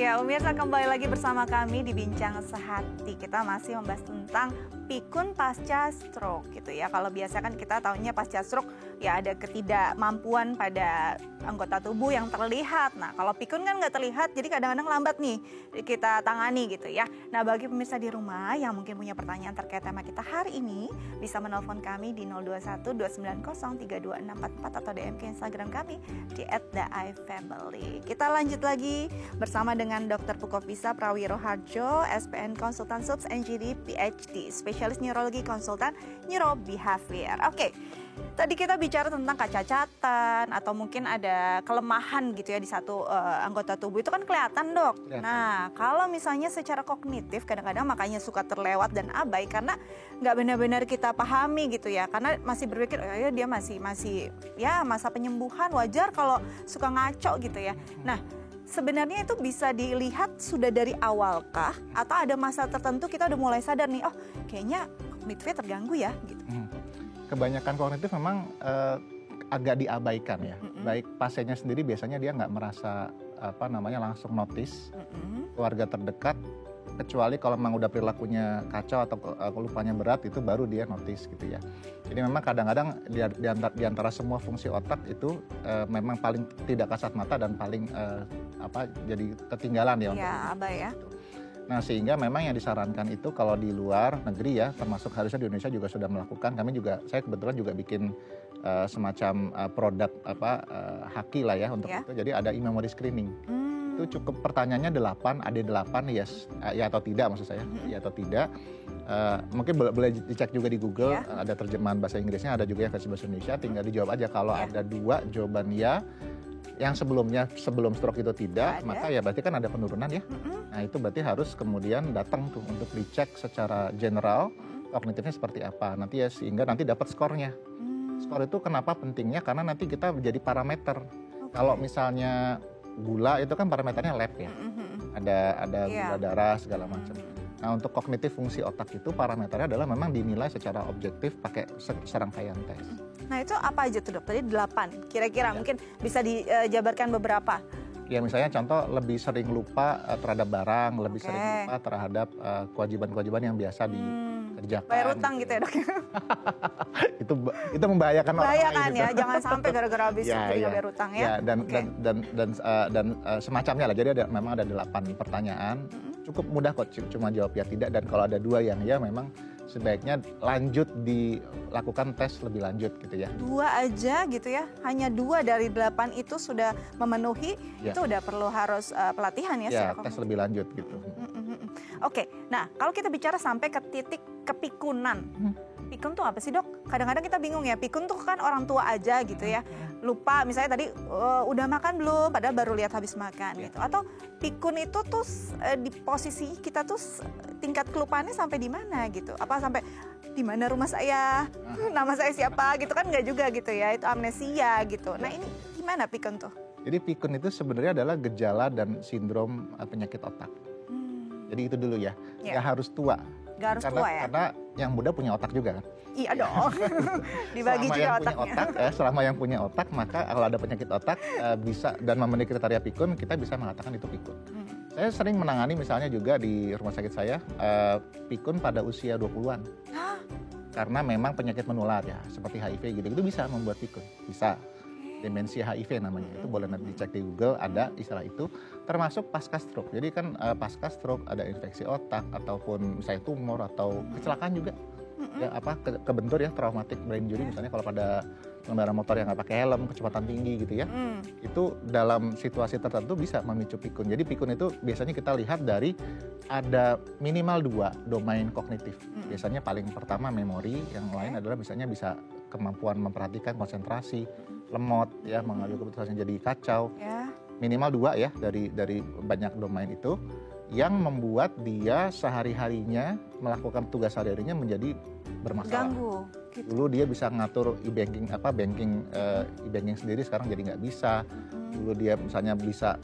Ya, pemirsa kembali lagi bersama kami di Bincang Sehati. Kita masih membahas tentang pikun pasca stroke gitu ya. Kalau biasa kan kita tahunya pasca stroke ya ada ketidakmampuan pada anggota tubuh yang terlihat. Nah kalau pikun kan nggak terlihat, jadi kadang-kadang lambat nih kita tangani gitu ya. Nah bagi pemirsa di rumah yang mungkin punya pertanyaan terkait tema kita hari ini, bisa menelpon kami di 021-290-32644 atau DM ke Instagram kami di @theifamily. Kita lanjut lagi bersama dengan Dr. Pukofisa Prawiroharjo, SPN Konsultan Subs NGD PhD, spesialis neurologi konsultan neurobehavior. Oke, tadi kita bicara tentang kecacatan atau mungkin ada kelemahan gitu ya di satu anggota tubuh, itu kan kelihatan dok. Nah kalau misalnya secara kognitif kadang-kadang makanya suka terlewat dan abai karena nggak benar-benar kita pahami gitu ya, karena masih berpikir oh, ya dia masih ya masa penyembuhan, wajar kalau suka ngaco gitu ya. Nah sebenarnya itu bisa dilihat sudah dari awal kah? Atau ada masa tertentu kita udah mulai sadar nih, oh kayaknya kognitifnya terganggu ya gitu. Kebanyakan kognitif memang agak diabaikan ya. Baik pasiennya sendiri biasanya dia nggak merasa langsung notice. Keluarga terdekat kecuali kalau memang udah perilakunya kacau atau lupanya berat, itu baru dia notice gitu ya. Jadi memang kadang-kadang di antara semua fungsi otak itu memang paling tidak kasat mata dan paling jadi ketinggalan ya. Iya, abai ya. Nah, sehingga memang yang disarankan itu kalau di luar negeri ya, termasuk harusnya di Indonesia juga sudah melakukan. Saya kebetulan juga bikin semacam produk haki lah ya untuk itu. Jadi ada e-memory screening. Itu cukup pertanyaannya 8, ada 8 yes, ya atau tidak maksud saya, ya atau tidak. Mungkin boleh dicek juga di Google, ada terjemahan bahasa Inggrisnya, ada juga yang versi bahasa Indonesia, tinggal dijawab aja. Kalau ada 2 jawaban ya, yang sebelum stroke itu tidak, maka ya berarti kan ada penurunan ya. Nah itu berarti harus kemudian datang tuh untuk dicek secara general kognitifnya seperti apa. Nanti ya sehingga nanti dapat skornya. Skor itu kenapa pentingnya? Karena nanti kita menjadi parameter. Kalau misalnya gula itu kan parameternya lab ya. Ada gula darah segala macam. Nah untuk kognitif fungsi otak itu parameternya adalah memang dinilai secara objektif pakai serangkaian tes. Nah itu apa aja tuh dok? Tadi 8, kira-kira mungkin bisa dijabarkan beberapa. Ya misalnya contoh lebih sering lupa terhadap barang, lebih sering lupa terhadap kewajiban-kewajiban yang biasa dikerjakan. Bayar utang gitu ya dok? itu membahayakan orang lain. Membahayakan ya, jangan sampai gara-gara habis bayar utang ya. Dan semacamnya lah. Jadi memang ada 8 pertanyaan. Cukup mudah kok, cuma jawab ya tidak. Dan kalau ada 2 yang ya memang sebaiknya lanjut dilakukan tes lebih lanjut gitu ya. 2 aja gitu ya, hanya 2 dari 8 itu sudah memenuhi, itu udah perlu harus pelatihan ya. Ya, tes lebih lanjut gitu. Oke, nah kalau kita bicara sampai ke titik kepikunan. Pikun tuh apa sih dok? Kadang-kadang kita bingung ya, pikun tuh kan orang tua aja gitu ya. Lupa misalnya tadi udah makan belum, padahal baru lihat habis makan gitu. Atau pikun itu tuh di posisi kita tuh tingkat kelupaannya sampai di mana gitu. Apa sampai di mana rumah saya, nama saya siapa gitu kan, nggak juga gitu ya. Itu amnesia gitu. Nah ini gimana pikun tuh? Jadi pikun itu sebenarnya adalah gejala dan sindrom penyakit otak. Jadi itu dulu ya, nggak harus tua. Nggak harus tua ya? Karena yang muda punya otak juga kan? Iya dong, dibagi juga otaknya. Selama yang punya otak, maka kalau ada penyakit otak bisa dan memenuhi kriteria pikun, kita bisa mengatakan itu pikun. Saya sering menangani misalnya juga di rumah sakit saya, pikun pada usia 20-an. Karena memang penyakit menular ya, seperti HIV gitu, itu bisa membuat pikun, bisa. Demensia HIV namanya, itu boleh nanti dicek di Google, ada istilah itu, termasuk pasca stroke. Jadi kan pasca stroke ada infeksi otak ataupun misalnya tumor atau kecelakaan juga, ya kebentur ya, traumatic brain injury misalnya kalau pada pengendara motor yang nggak pakai helm, kecepatan tinggi gitu ya, itu dalam situasi tertentu bisa memicu pikun. Jadi pikun itu biasanya kita lihat dari ada minimal 2 domain kognitif. Biasanya paling pertama memori, yang lain adalah misalnya bisa kemampuan memperhatikan, konsentrasi, lemot ya, mengambil keputusan jadi kacau. Minimal 2 ya dari banyak domain itu yang membuat dia sehari-harinya melakukan tugas sehari-harinya menjadi bermasalah. Ganggu. Gitu. Dulu dia bisa ngatur e-banking e-banking sendiri, sekarang jadi nggak bisa. Dulu dia misalnya bisa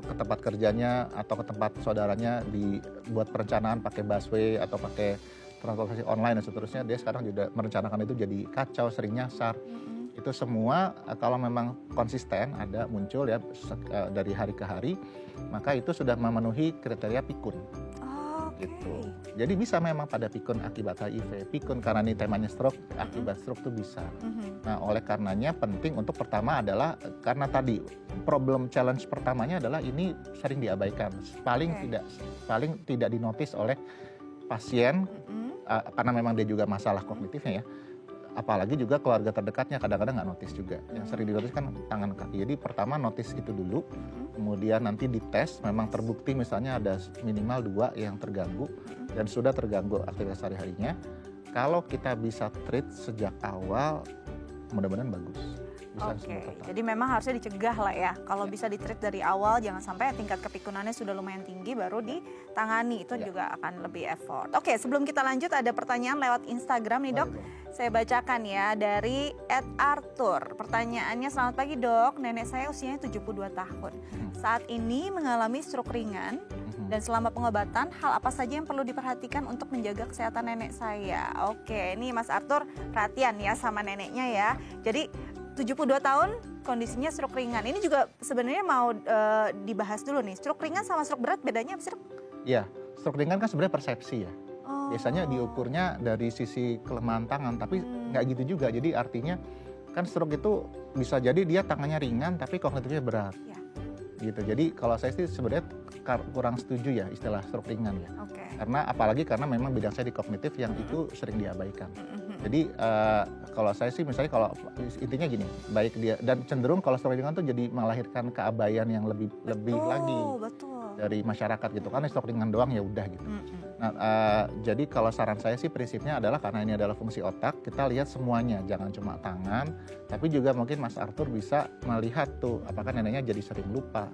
ke tempat kerjanya atau ke tempat saudaranya dibuat perencanaan pakai busway atau pakai transportasi online dan seterusnya, dia sekarang juga merencanakan itu jadi kacau, sering nyasar. Itu semua kalau memang konsisten ada muncul ya dari hari ke hari, maka itu sudah memenuhi kriteria pikun. Gitu. Jadi bisa memang pada pikun akibat HIV, pikun karena ini temanya stroke, akibat stroke itu bisa. Nah, oleh karenanya penting untuk pertama adalah karena tadi problem challenge pertamanya adalah ini sering diabaikan, paling tidak dinotis oleh pasien karena memang dia juga masalah kognitifnya ya. Apalagi juga keluarga terdekatnya kadang-kadang nggak notice juga. Yang sering dinotis kan tangan kaki. Jadi pertama notice itu dulu, kemudian nanti dites, memang terbukti misalnya ada minimal 2 yang terganggu dan sudah terganggu aktivitas sehari-harinya. Kalau kita bisa treat sejak awal, mudah-mudahan bagus. Jadi memang harusnya dicegah lah ya. Kalau bisa di-treat dari awal, jangan sampai tingkat kepikunannya sudah lumayan tinggi baru ditangani. Itu juga akan lebih effort. Oke, sebelum kita lanjut ada pertanyaan lewat Instagram nih dok. Saya bacakan ya dari @Arthur. Pertanyaannya, selamat pagi dok, nenek saya usianya 72 tahun. Saat ini mengalami stroke ringan dan selama pengobatan hal apa saja yang perlu diperhatikan untuk menjaga kesehatan nenek saya? Oke, ini Mas Arthur perhatian ya sama neneknya ya. Jadi 72 tahun kondisinya stroke ringan. Ini juga sebenarnya mau dibahas dulu nih. Stroke ringan sama stroke berat bedanya apa sih dok? Iya, stroke ringan kan sebenarnya persepsi ya. Biasanya diukurnya dari sisi kelemahan tangan, tapi nggak gitu juga. Jadi artinya kan stroke itu bisa jadi dia tangannya ringan tapi kognitifnya berat. Ya. Gitu. Jadi kalau saya sih sebenarnya kurang setuju ya istilah stroke ringan ya. Karena apalagi karena memang bidang saya di kognitif yang itu sering diabaikan. Jadi kalau saya sih misalnya kalau intinya gini, baik dia dan cenderung kalau stroke ringan tuh jadi melahirkan keabaian yang lebih lagi dari masyarakat gitu. Karena stroke ringan doang ya udah gitu. Nah, jadi kalau saran saya sih prinsipnya adalah karena ini adalah fungsi otak, kita lihat semuanya, jangan cuma tangan, tapi juga mungkin Mas Arthur bisa melihat tuh apakah neneknya jadi sering lupa.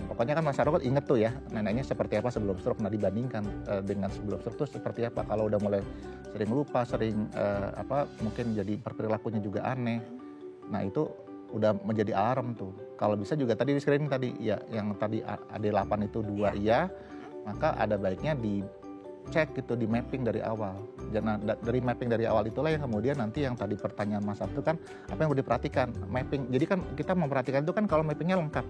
Pokoknya kan Mas Arthur inget tuh ya, neneknya seperti apa sebelum stroke. Nah dibandingkan dengan sebelum stroke tuh seperti apa. Kalau udah mulai sering lupa, sering mungkin jadi perilakunya juga aneh. Nah itu udah menjadi alarm tuh. Kalau bisa juga tadi di screening tadi ya, yang tadi AD8 itu 2 iya, maka ada baiknya dicek gitu, di mapping dari awal. Nah, dari mapping dari awal itulah yang kemudian nanti yang tadi pertanyaan Mas Arthur kan apa yang mau diperhatikan, mapping. Jadi kan kita memperhatikan itu kan kalau mappingnya lengkap.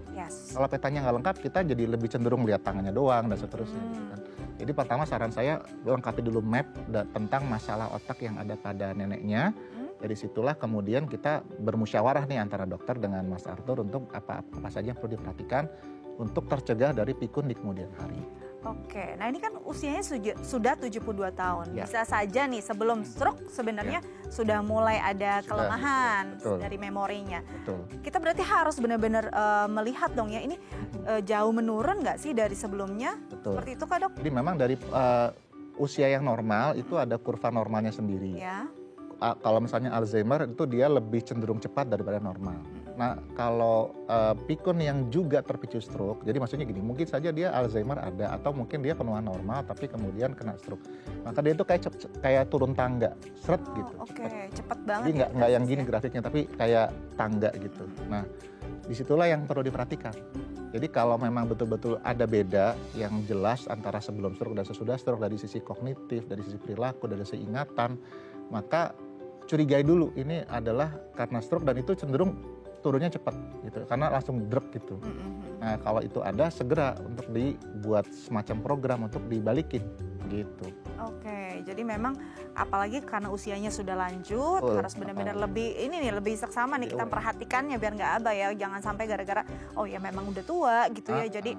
Kalau petanya nggak lengkap, kita jadi lebih cenderung lihat tangannya doang dan seterusnya gitu kan. Jadi pertama saran saya lengkapi dulu map tentang masalah otak yang ada pada neneknya. Dari situlah kemudian kita bermusyawarah nih antara dokter dengan Mas Arthur untuk apa saja yang perlu diperhatikan untuk tercegah dari pikun di kemudian hari. Oke, nah ini kan usianya sudah 72 tahun. Bisa saja nih sebelum stroke sebenarnya sudah mulai ada kelemahan dari memorinya. Kita berarti harus benar-benar melihat dong ya, ini jauh menurun nggak sih dari sebelumnya? Seperti itu kah dok? Jadi memang dari usia yang normal itu ada kurva normalnya sendiri. Kalau misalnya Alzheimer itu dia lebih cenderung cepat daripada normal. Nah kalau pikun yang juga terpicu stroke, jadi maksudnya gini, mungkin saja dia Alzheimer ada atau mungkin dia penuaan normal tapi kemudian kena stroke. Maka dia itu kayak turun tangga, seret gitu. Cepat banget. Jadi nggak yang gini grafiknya tapi kayak tangga gitu. Nah disitulah yang perlu diperhatikan. Jadi kalau memang betul-betul ada beda yang jelas antara sebelum stroke dan sesudah stroke dari sisi kognitif, dari sisi perilaku, dari sisi ingatan, maka curigai dulu ini adalah karena stroke dan itu cenderung turunnya cepat gitu karena langsung drop gitu. Nah kalau itu ada segera untuk dibuat semacam program untuk dibalikin gitu. Jadi memang apalagi karena usianya sudah lanjut harus benar-benar lebih lebih seksama nih kita perhatikannya biar nggak abai ya, jangan sampai gara-gara oh ya memang udah tua gitu ya jadi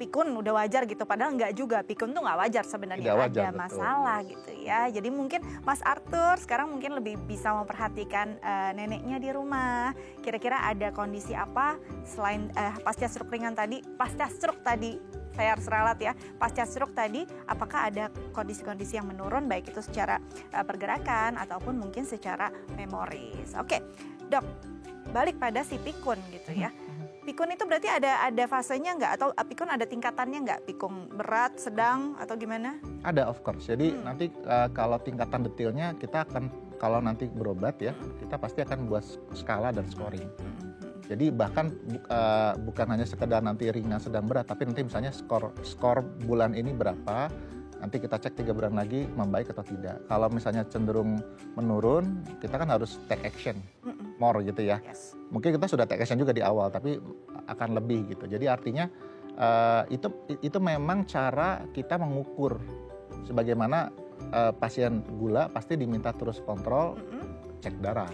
pikun udah wajar gitu, padahal nggak juga, pikun tuh nggak wajar sebenarnya, ada masalah gitu ya. Jadi mungkin Mas Arthur sekarang mungkin lebih bisa memperhatikan neneknya di rumah, kira-kira ada kondisi apa selain pasca stroke tadi saya harus ralat ya, pasca stroke tadi apakah ada kondisi-kondisi yang menurun baik itu secara pergerakan ataupun mungkin secara memoris. Oke, dok, balik pada si pikun gitu ya. Pikun itu berarti ada fasenya nggak atau pikun ada tingkatannya nggak? Pikun berat, sedang atau gimana? Ada of course. Jadi nanti kalau tingkatan detailnya kita akan kalau nanti berobat ya kita pasti akan buat skala dan scoring. Jadi bahkan bukan hanya sekedar nanti ringan, sedang, berat, tapi nanti misalnya skor bulan ini berapa, nanti kita cek 3 bulan lagi membaik atau tidak. Kalau misalnya cenderung menurun, kita kan harus take action more gitu ya. Mungkin kita sudah take action juga di awal, tapi akan lebih gitu. Jadi artinya itu memang cara kita mengukur. Sebagaimana pasien gula pasti diminta terus kontrol, cek darah.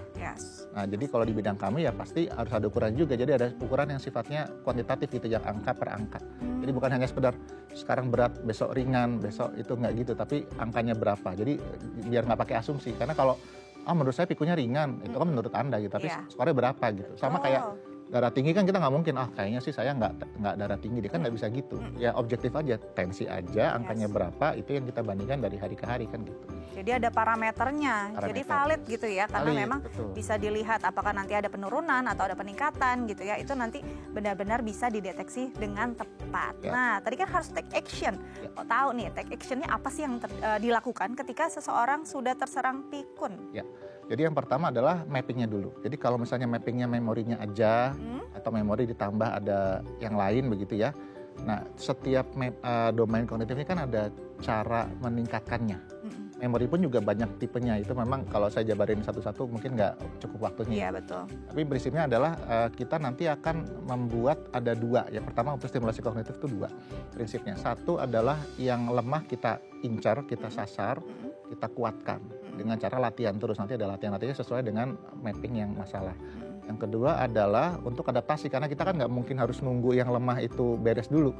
Nah, jadi kalau di bidang kami ya pasti harus ada ukuran juga. Jadi ada ukuran yang sifatnya kuantitatif gitu, yang angka per angka. Jadi bukan hanya sekedar sekarang berat, besok ringan, besok itu nggak gitu, tapi angkanya berapa. Jadi biar nggak pakai asumsi. Karena kalau menurut saya pikunya ringan, itu kan menurut Anda gitu, tapi skornya berapa gitu. Sama kayak darah tinggi kan kita nggak mungkin, kayaknya sih saya nggak darah tinggi, dia kan nggak bisa gitu. Ya objektif aja, tensi aja, angkanya berapa, itu yang kita bandingkan dari hari ke hari kan gitu. Jadi ada parameternya, jadi valid gitu ya, karena memang bisa dilihat apakah nanti ada penurunan atau ada peningkatan gitu ya, itu nanti benar-benar bisa dideteksi dengan tepat. Nah tadi kan harus take action, tahu nih take actionnya apa sih yang dilakukan ketika seseorang sudah terserang pikun? Jadi yang pertama adalah mappingnya dulu. Jadi kalau misalnya mappingnya memorinya aja atau memori ditambah ada yang lain begitu ya. Nah setiap domain kognitif ini kan ada cara meningkatkannya. Memori pun juga banyak tipenya, itu memang kalau saya jabarin satu-satu mungkin nggak cukup waktunya. Iya betul. Tapi prinsipnya adalah kita nanti akan membuat ada dua. Yang pertama untuk stimulasi kognitif itu dua prinsipnya. Satu adalah yang lemah kita incar, kita sasar, kita kuatkan dengan cara latihan terus. Nanti ada latihan-latihannya sesuai dengan mapping yang masalah. Yang kedua adalah untuk adaptasi, karena kita kan nggak mungkin harus nunggu yang lemah itu beres dulu.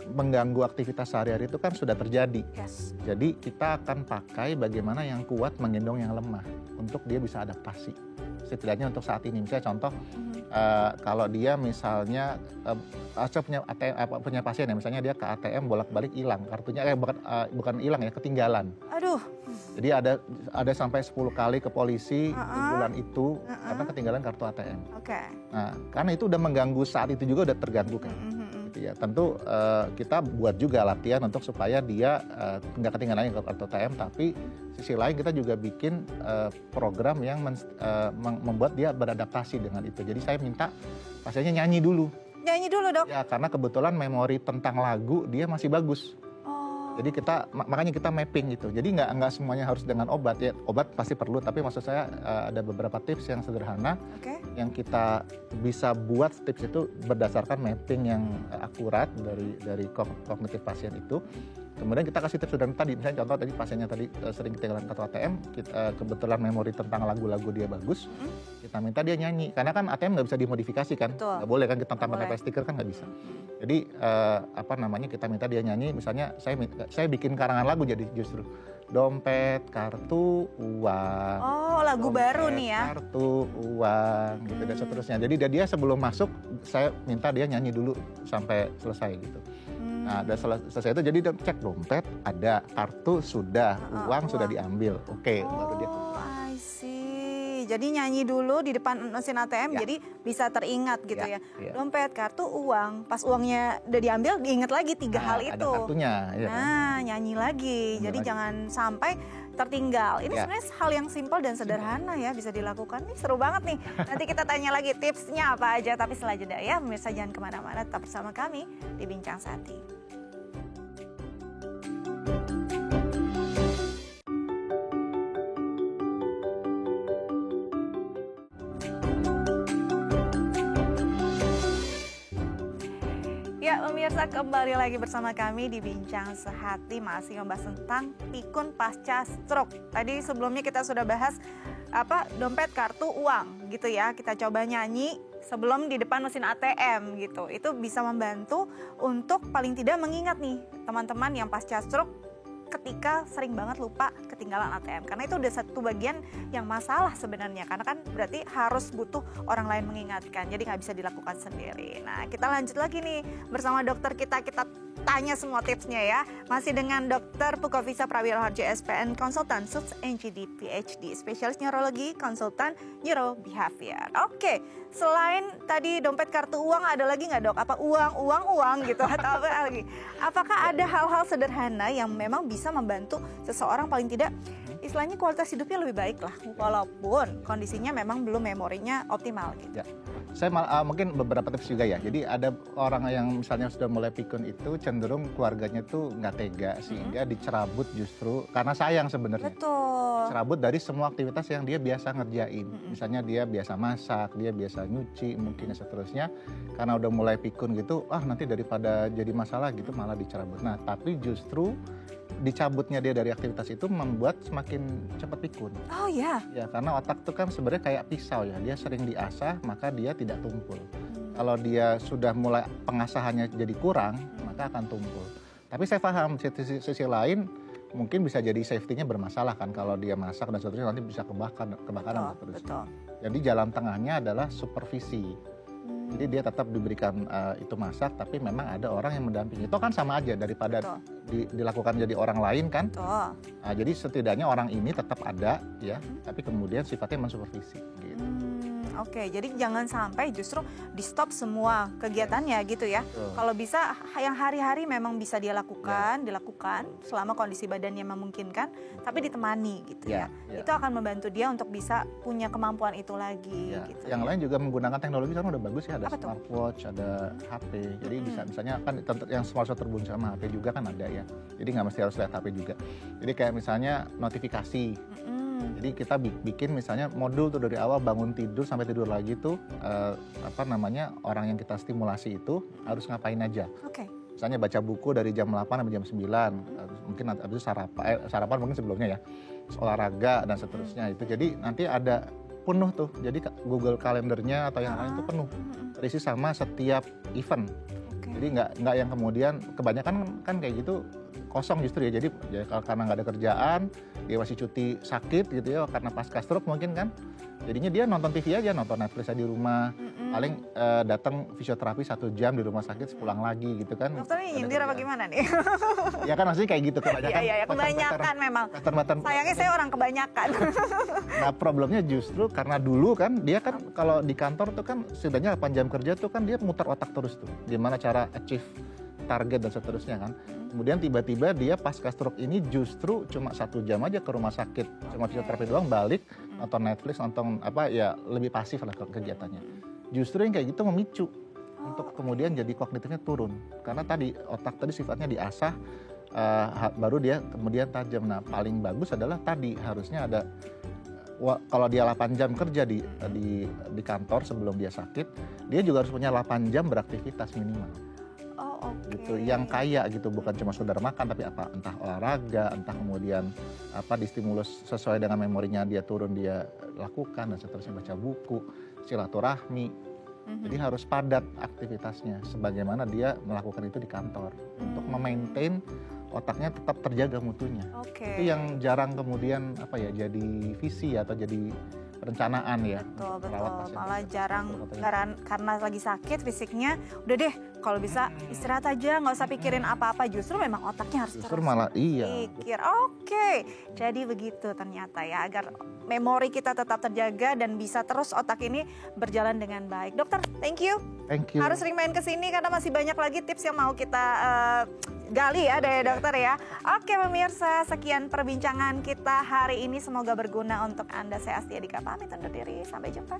Mengganggu aktivitas sehari-hari itu kan sudah terjadi. Yes. Jadi kita akan pakai bagaimana yang kuat menggendong yang lemah untuk dia bisa adaptasi. Setidaknya untuk saat ini, misalnya contoh kalau dia misalnya saya punya pasien ya, misalnya dia ke ATM bolak-balik hilang kartunya, bukan hilang ya, ketinggalan. Aduh. Jadi ada sampai 10 kali ke polisi di bulan itu karena ketinggalan kartu ATM. Oke. Nah, karena itu udah mengganggu, saat itu juga udah terganggu kan. Ya, tentu kita buat juga latihan untuk supaya dia nggak ketinggalan kartu ATM, tapi sisi lain kita juga bikin program yang membuat dia beradaptasi dengan itu. Jadi saya minta pasiennya nyanyi dulu. Nyanyi dulu, Dok? Ya, karena kebetulan memori tentang lagu dia masih bagus. Jadi makanya kita mapping itu. Jadi nggak semuanya harus dengan obat ya. Obat pasti perlu, tapi maksud saya ada beberapa tips yang sederhana yang kita bisa buat. Tips itu berdasarkan mapping yang akurat dari kognitif pasien itu. Kemudian kita kasih tips sederhana tadi, misalnya contoh tadi pasiennya tadi sering ketinggalan kartu ATM, kebetulan memori tentang lagu-lagu dia bagus, kita minta dia nyanyi. Karena kan ATM nggak bisa dimodifikasi kan, nggak boleh kan kita tambah stiker kan nggak bisa. Jadi kita minta dia nyanyi, misalnya saya bikin karangan lagu jadi justru dompet, kartu, uang. Oh, lagu dompet, baru nih ya. Kartu, uang, gitu dan seterusnya. Jadi dia sebelum masuk saya minta dia nyanyi dulu sampai selesai gitu. Nah, udah selesai itu jadi cek dompet ada, kartu sudah, uang sudah diambil. Oke, baru dia. Oh, I see. Jadi nyanyi dulu di depan mesin ATM, jadi bisa teringat gitu ya. Dompet, kartu, uang. Pas uangnya udah diambil, diingat lagi 3 hal itu. Ada kartunya. Ya, nyanyi lagi. Jadi jangan sampai tertinggal. Ini sebenarnya hal yang simpel dan sederhana ya, bisa dilakukan. Nih seru banget nih. Nanti kita tanya lagi tipsnya apa aja, tapi setelah jeda ya. Pemirsa jangan kemana-mana, tetap bersama kami di Bincang Sehati. Ya, pemirsa, kembali lagi bersama kami di Bincang Sehati, masih membahas tentang pikun pasca stroke. Tadi sebelumnya kita sudah bahas dompet, kartu, uang gitu ya. Kita coba nyanyi sebelum di depan mesin ATM gitu. Itu bisa membantu untuk paling tidak mengingat nih teman-teman yang pasca stroke ketika sering banget lupa ketinggalan ATM. Karena itu udah satu bagian yang masalah sebenarnya. Karena kan berarti harus butuh orang lain mengingatkan. Jadi nggak bisa dilakukan sendiri. Nah, kita lanjut lagi nih bersama dokter kita tanya semua tipsnya ya. Masih dengan Dr. Pukovisa Prawiroharjo SPN, konsultan SUTS NGD PhD, spesialis neurologi, konsultan neurobehavior. Oke, selain tadi dompet, kartu, uang, ada lagi nggak, Dok? Apa uang gitu atau apa lagi? Apakah ada hal-hal sederhana yang memang bisa membantu seseorang paling tidak istilahnya kualitas hidupnya lebih baik lah, walaupun kondisinya memang belum memorinya optimal gitu. Ya. Saya mungkin beberapa tips juga ya. Jadi ada orang yang misalnya sudah mulai pikun itu cenderung keluarganya tuh nggak tega sehingga dicerabut justru karena sayang sebenarnya. Betul. Cerabut dari semua aktivitas yang dia biasa ngerjain. Misalnya dia biasa masak, dia biasa nyuci, mungkin dan seterusnya. Karena udah mulai pikun gitu, nanti daripada jadi masalah gitu malah dicerabut. Nah, tapi justru dicabutnya dia dari aktivitas itu membuat semakin cepat pikun. Oh ya? Ya, karena otak itu kan sebenarnya kayak pisau ya, dia sering diasah maka dia tidak tumpul. Kalau dia sudah mulai pengasahannya jadi kurang, maka akan tumpul. Tapi saya paham sisi lain mungkin bisa jadi safety-nya bermasalah kan, kalau dia masak dan seterusnya nanti bisa kebakaran dan seterusnya. Jadi jalan tengahnya adalah supervisi. Jadi dia tetap diberikan itu masak, tapi memang ada orang yang mendampingi. Itu kan sama aja daripada dilakukan jadi orang lain kan. Nah, jadi setidaknya orang ini tetap ada ya, tapi kemudian sifatnya mensupervisi. Gitu. Oke, jadi jangan sampai justru di stop semua kegiatannya gitu ya. Kalau bisa yang hari-hari memang bisa dia lakukan, dilakukan selama kondisi badannya memungkinkan, tapi ditemani gitu ya. Itu akan membantu dia untuk bisa punya kemampuan itu lagi. Gitu. Yang lain juga menggunakan teknologi kan udah bagus ya, ada smartwatch, ada HP. Jadi misalnya kan yang smartwatch terbunyi sama HP juga kan ada ya. Jadi nggak mesti harus lihat HP juga. Jadi kayak misalnya notifikasi. Jadi kita bikin misalnya modul tuh dari awal bangun tidur sampai tidur lagi tuh orang yang kita stimulasi itu harus ngapain aja. Misalnya baca buku dari jam 8 sampai jam 9. Mungkin habis itu sarapan mungkin sebelumnya ya. Olahraga dan seterusnya itu. Jadi nanti ada penuh tuh. Jadi Google Kalendernya atau yang lain itu penuh. Terisi sama setiap event. Jadi nggak yang kemudian kebanyakan kan kayak gitu kosong justru ya. Jadi karena nggak ada kerjaan, dia masih cuti sakit gitu ya karena pasca stroke mungkin kan. Jadinya dia nonton TV aja, nonton Netflix aja di rumah. Paling datang fisioterapi 1 jam di rumah sakit, pulang lagi gitu kan. Dokternya nyindir apa gimana nih? Ya kan maksudnya kayak gitu kebanyakan. Iya, kebanyakan memang. Sayangnya saya orang kebanyakan. Nah problemnya justru karena dulu kan dia kan kalau di kantor tuh kan setidaknya 8 jam kerja tuh kan dia muter otak terus tuh. Gimana cara achieve target dan seterusnya kan. Kemudian tiba-tiba dia pasca stroke ini justru cuma 1 jam aja ke rumah sakit, cuma fisioterapi doang, balik nonton Netflix, nonton lebih pasif lah kegiatannya. Justru yang kayak gitu memicu untuk kemudian jadi kognitifnya turun karena tadi otak tadi sifatnya diasah, baru dia kemudian tajam. Nah paling bagus adalah tadi harusnya ada kalau dia 8 jam kerja di kantor sebelum dia sakit, dia juga harus punya 8 jam beraktivitas minimal. Gitu, yang kaya gitu, bukan cuma sekedar makan tapi entah olahraga, entah kemudian distimulus sesuai dengan memorinya dia turun dia lakukan dan seterusnya, baca buku, silaturahmi. Jadi harus padat aktivitasnya sebagaimana dia melakukan itu di kantor untuk memaintain otaknya tetap terjaga mutunya. Itu yang jarang kemudian jadi visi atau jadi perencanaan ya. Betul. Malah jarang karena lagi sakit fisiknya, udah deh kalau bisa istirahat aja, nggak usah pikirin apa-apa. Justru memang otaknya harus terus malah pikir. Jadi begitu ternyata ya, agar memori kita tetap terjaga dan bisa terus otak ini berjalan dengan baik. Dokter, thank you. Harus sering main ke sini karena masih banyak lagi tips yang mau kita gali ya dari dokter ya. Oke pemirsa, sekian perbincangan kita hari ini, semoga berguna untuk Anda. Saya Astia Dika pamit undur diri, sampai jumpa.